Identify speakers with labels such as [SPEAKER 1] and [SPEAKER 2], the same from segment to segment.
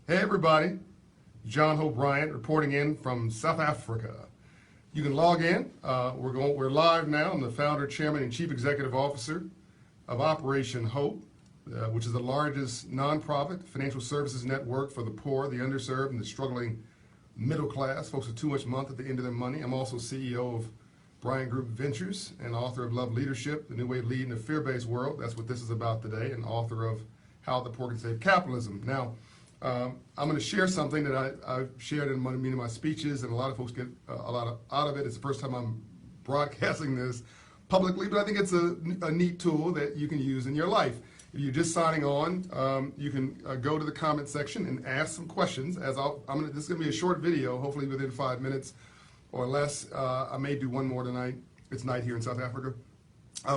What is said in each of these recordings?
[SPEAKER 1] Hey everybody, John Hope Bryant reporting in from South Africa. You can log in. We're live now. I'm the founder, chairman, and chief executive officer of Operation Hope, which is the largest nonprofit financial services network for the poor, the underserved, and the struggling middle class, folks with too much month at the end of their money. I'm also CEO of Bryant Group Ventures and author of Love Leadership, The New Way of Leading a Fear-Based World. That's what this is about today, and author of How the Poor Can Save Capitalism. Now, I'm going to share something that I've shared in many of my speeches, and a lot of folks get a lot out of it. It's the first time I'm broadcasting this publicly, but I think it's a neat tool that you can use in your life. If you're just signing on, you can go to the comment section and ask some questions. This is going to be a short video, hopefully within 5 minutes or less. I may do one more tonight. It's night here in South Africa.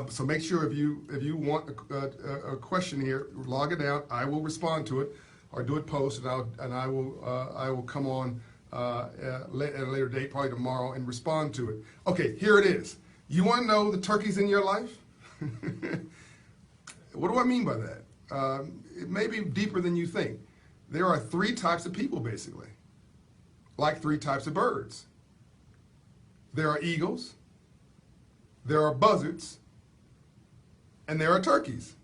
[SPEAKER 1] So make sure if you want a question here, log it down. I will respond to it, or do it post, and I will come on at a later date, probably tomorrow, and respond to it. Okay, here it is. You want to know the turkeys in your life? What do I mean by that? It may be deeper than you think. There are 3 types of people, basically, like 3 types of birds. There are eagles, there are buzzards, and there are turkeys.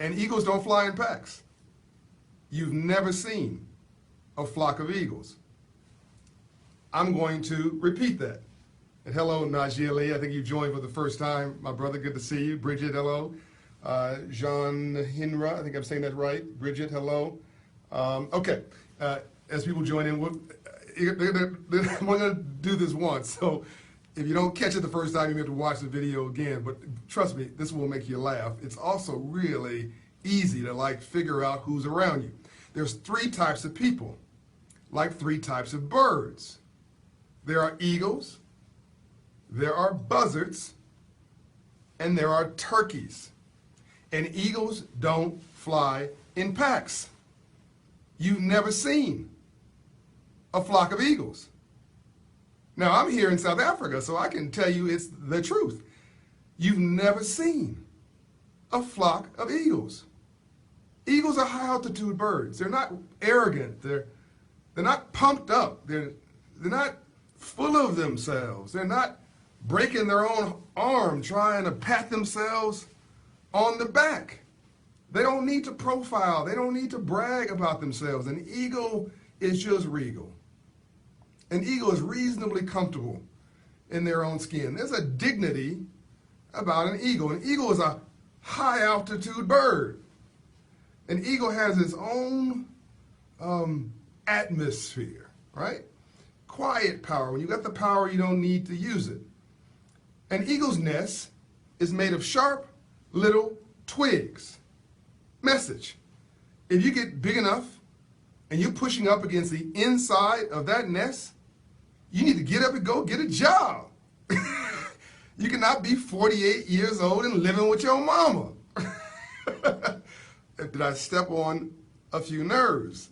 [SPEAKER 1] And eagles don't fly in packs. You've never seen a flock of eagles. I'm going to repeat that. And hello, Najee Ali. I think you joined for the first time. My brother, good to see you. Bridget, hello. Jean Hinra, I think I'm saying that right. Bridget, hello. Okay, as people join in, I'm going to do this once. So if you don't catch it the first time, you have to watch the video again. But trust me, this will make you laugh. It's also really easy to figure out who's around you. There's 3 types of people, like 3 types of birds. There are eagles, there are buzzards, and there are turkeys. And eagles don't fly in packs. You've never seen a flock of eagles. Now, I'm here in South Africa, so I can tell you it's the truth. You've never seen a flock of eagles. Eagles are high-altitude birds. They're not arrogant. They're not pumped up. They're not full of themselves. They're not breaking their own arm trying to pat themselves on the back. They don't need to profile. They don't need to brag about themselves. An eagle is just regal. An eagle is reasonably comfortable in their own skin. There's a dignity about an eagle. An eagle is a high-altitude bird. An eagle has its own atmosphere, right? Quiet power. When you got the power, you don't need to use it. An eagle's nest is made of sharp little twigs. Message: if you get big enough and you're pushing up against the inside of that nest, you need to get up and go get a job. You cannot be 48 years old and living with your mama. Did I step on a few nerves?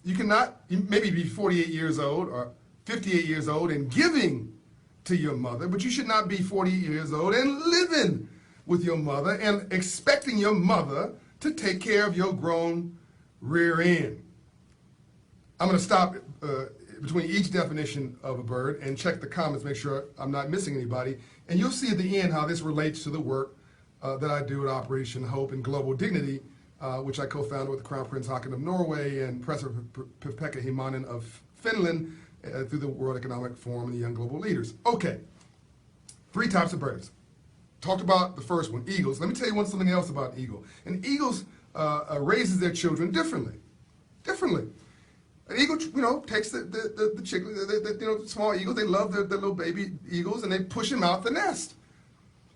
[SPEAKER 1] You cannot maybe be 48 years old or 58 years old and giving to your mother, but you should not be 40 years old and living with your mother and expecting your mother to take care of your grown rear end. I'm going to stop between each definition of a bird and check the comments, make sure I'm not missing anybody. And you'll see at the end how this relates to the work that I do at Operation Hope and Global Dignity, which I co-founded with Crown Prince Haakon of Norway and Professor Pekka Himanen of Finland through the World Economic Forum and the Young Global Leaders. Okay, 3 types of birds. Talked about the first one, eagles. Let me tell you something else about eagle. And eagles raises their children differently. An eagle, takes the chicken, the small eagles. They love their little baby eagles, and they push them out the nest.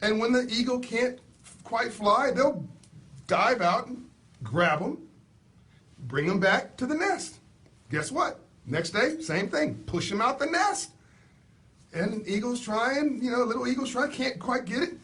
[SPEAKER 1] And when the eagle can't quite fly, they'll dive out and grab them, bring them back to the nest. Guess what? Next day, same thing. Push them out the nest. And eagles try and, little eagles try, can't quite get it.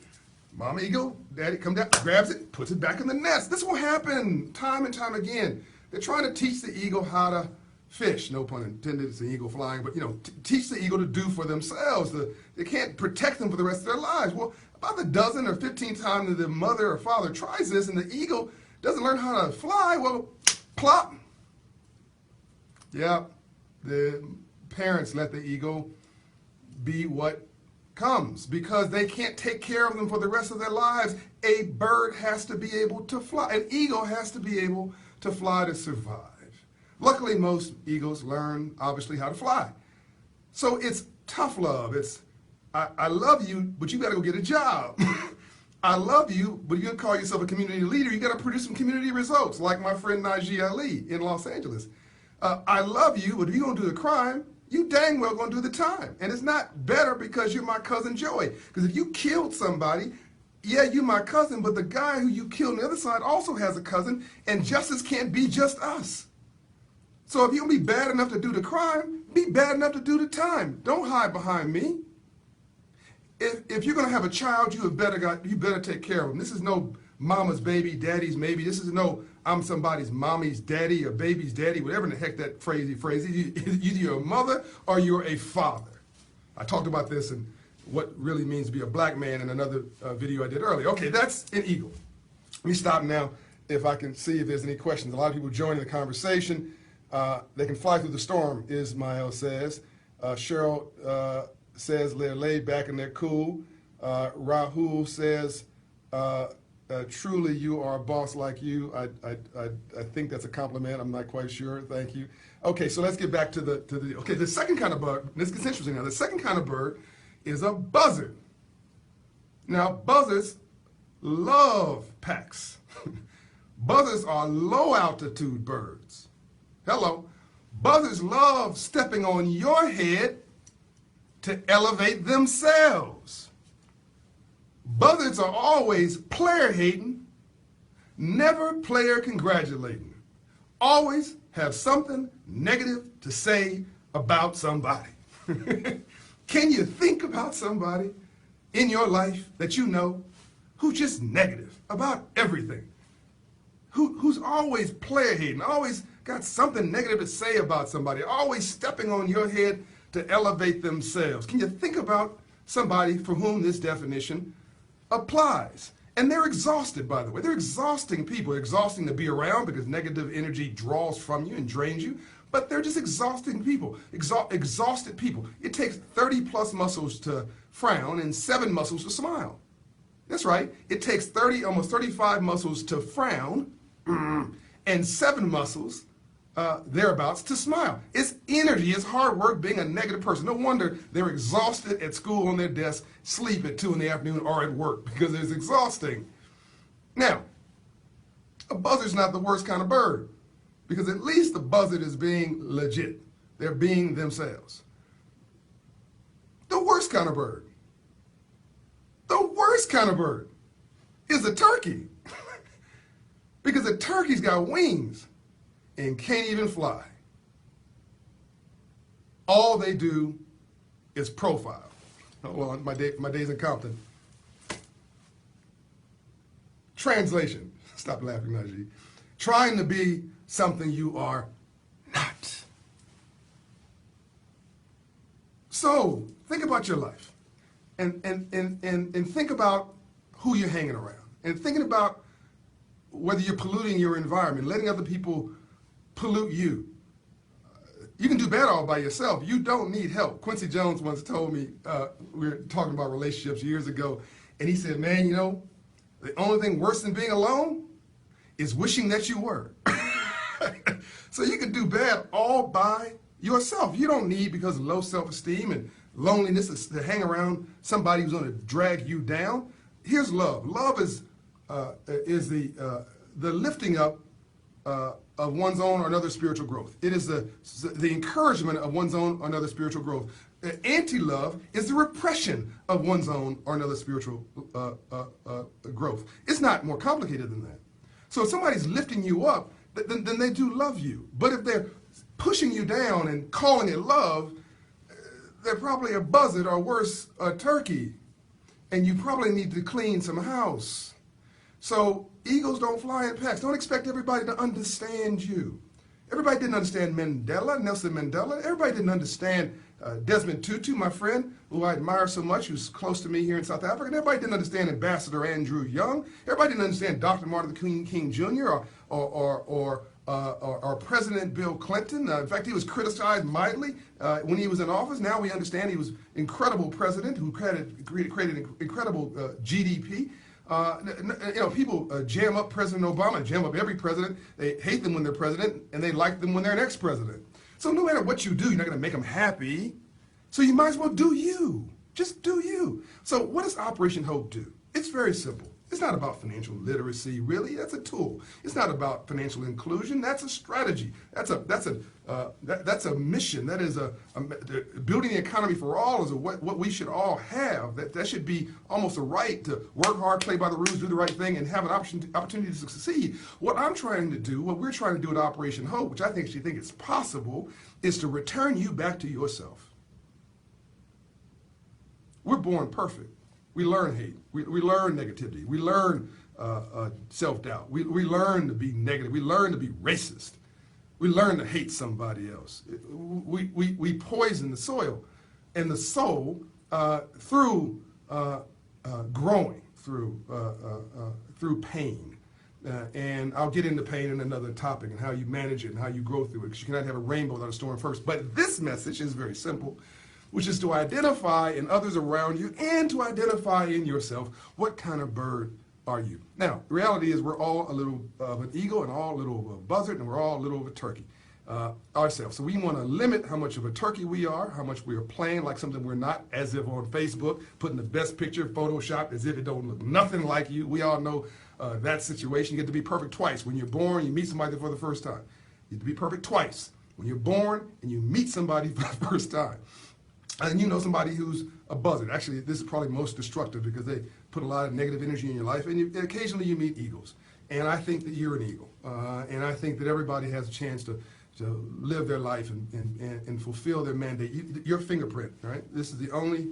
[SPEAKER 1] Mama eagle, daddy come down, grabs it, puts it back in the nest. This will happen time and time again. They're trying to teach the eagle how to fish, no pun intended, it's an eagle flying, but teach the eagle to do for themselves. They can't protect them for the rest of their lives. Well, about a dozen or 15 times that the mother or father tries this and the eagle doesn't learn how to fly, well, Plop. Yeah, the parents let the eagle be what comes because they can't take care of them for the rest of their lives. A bird has to be able to fly. An eagle has to be able to fly to survive. Luckily, most eagles learn, obviously, how to fly. So it's tough love. It's, I love you, but you got to go get a job. I love you, but you're going to call yourself a community leader. You got to produce some community results, like my friend Najee Ali in Los Angeles. I love you, but if you're going to do the crime, you dang well going to do the time. And it's not better because you're my cousin Joey. Because if you killed somebody, yeah, you're my cousin, but the guy who you killed on the other side also has a cousin, and justice can't be just us. So if you're going to be bad enough to do the crime, be bad enough to do the time. Don't hide behind me. If you're going to have a child, you better take care of them. This is no mama's baby, daddy's maybe. This is no I'm somebody's mommy's daddy or baby's daddy, whatever in the heck that phrase is. Either you're a mother or you're a father. I talked about this and what really means to be a black man in another video I did earlier. Okay, that's an eagle. Let me stop now if I can see if there's any questions. A lot of people joining the conversation. They can fly through the storm, Ismail says. Cheryl says they're laid back and they're cool. Rahul says, truly you are a boss like you. I think that's a compliment. I'm not quite sure. Thank you. Okay, so let's get back to the second kind of bird. This gets interesting now. The second kind of bird is a buzzard. Now, buzzards love packs. Buzzards are low altitude birds. Hello. Buzzards love stepping on your head to elevate themselves. Buzzards are always player hating, never player congratulating. Always have something negative to say about somebody. Can you think about somebody in your life that you know who's just negative about everything? Who's always player hating, always got something negative to say about somebody, always stepping on your head to elevate themselves? Can you think about somebody for whom this definition applies? And they're exhausted, by the way. They're exhausting people. They're exhausting to be around because negative energy draws from you and drains you. But they're just exhausting people, exhausted people. It takes 30 plus muscles to frown and 7 muscles to smile. That's right. It takes almost 35 muscles to frown and 7 muscles thereabouts to smile. It's energy, it's hard work being a negative person. No wonder they're exhausted at school on their desk, sleep at 2 in the afternoon or at work because it's exhausting. Now, a buzzard's not the worst kind of bird because at least the buzzard is being legit. They're being themselves. The worst kind of bird is a turkey because a turkey's got wings and can't even fly. All they do is profile. Hold on, my days in Compton. Translation. Stop laughing, Najee. Trying to be something you are not. So think about your life and think about who you're hanging around and thinking about whether you're polluting your environment, letting other people pollute you. You can do bad all by yourself. You don't need help. Quincy Jones once told me, we were talking about relationships years ago, and he said, man, you know, the only thing worse than being alone is wishing that you were. So you can do bad all by yourself. You don't need, because of low self-esteem and loneliness, to hang around somebody who's going to drag you down. Here's love. Love is the lifting up of one's own or another spiritual growth. It is the encouragement of one's own or another spiritual growth. Anti-love is the repression of one's own or another spiritual growth. It's not more complicated than that. So if somebody's lifting you up, then they do love you. But if they're pushing you down and calling it love, they're probably a buzzard or worse, a turkey. And you probably need to clean some house. So eagles don't fly in packs. Don't expect everybody to understand you. Everybody didn't understand Nelson Mandela. Everybody didn't understand Desmond Tutu, my friend, who I admire so much, who's close to me here in South Africa. And everybody didn't understand Ambassador Andrew Young. Everybody didn't understand Dr. Martin Luther King Jr. or or President Bill Clinton. In fact, he was criticized mightily when he was in office. Now we understand he was an incredible president who created incredible GDP. People jam up President Obama, jam up every president. They hate them when they're president, and they like them when they're an ex-president. So no matter what you do, you're not going to make them happy. So you might as well do you. Just do you. So what does Operation Hope do? It's very simple. It's not about financial literacy, really. That's a tool. It's not about financial inclusion. That's a strategy. That's a mission. That is building the economy for all is what we should all have. That should be almost a right to work hard, play by the rules, do the right thing, and have an opportunity to succeed. What I'm trying to do, what we're trying to do at Operation Hope, which I think is possible, is to return you back to yourself. We're born perfect. We learn hate. We learn negativity. We learn self-doubt. We learn to be negative. We learn to be racist. We learn to hate somebody else. We poison the soil and the soul through growing, through pain. And I'll get into pain in another topic and how you manage it and how you grow through it, because you cannot have a rainbow without a storm first. But this message is very simple, which is to identify in others around you and to identify in yourself what kind of bird are you. Now, the reality is we're all a little of an eagle and all a little of a buzzard, and we're all a little of a turkey ourselves. So we want to limit how much of a turkey we are, how much we are playing like something we're not, as if on Facebook, putting the best picture, Photoshop, as if it don't look nothing like you. We all know that situation. You get to be perfect twice. When you're born, you meet somebody for the first time. You get to be perfect twice. When you're born and you meet somebody for the first time. And you know somebody who's a buzzard. Actually, this is probably most destructive because they put a lot of negative energy in your life. And occasionally you meet eagles. And I think that you're an eagle. And I think that everybody has a chance to live their life and fulfill their mandate. Your fingerprint, right? This is the only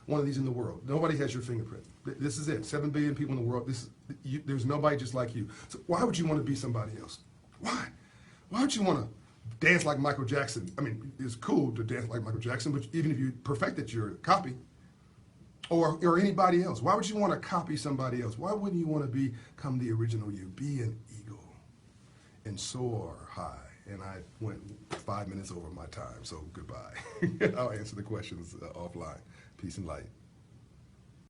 [SPEAKER 1] one of these in the world. Nobody has your fingerprint. This is it. 7 billion people in the world. There's nobody just like you. So why would you want to be somebody else? Why? Why would you want to dance like Michael Jackson? I mean, it's cool to dance like Michael Jackson, but even if you perfected your copy, or anybody else, why would you want to copy somebody else? Why wouldn't you want to become the original you? Be an eagle and soar high. And I went 5 minutes over my time, so goodbye. I'll answer the questions offline. Peace and light.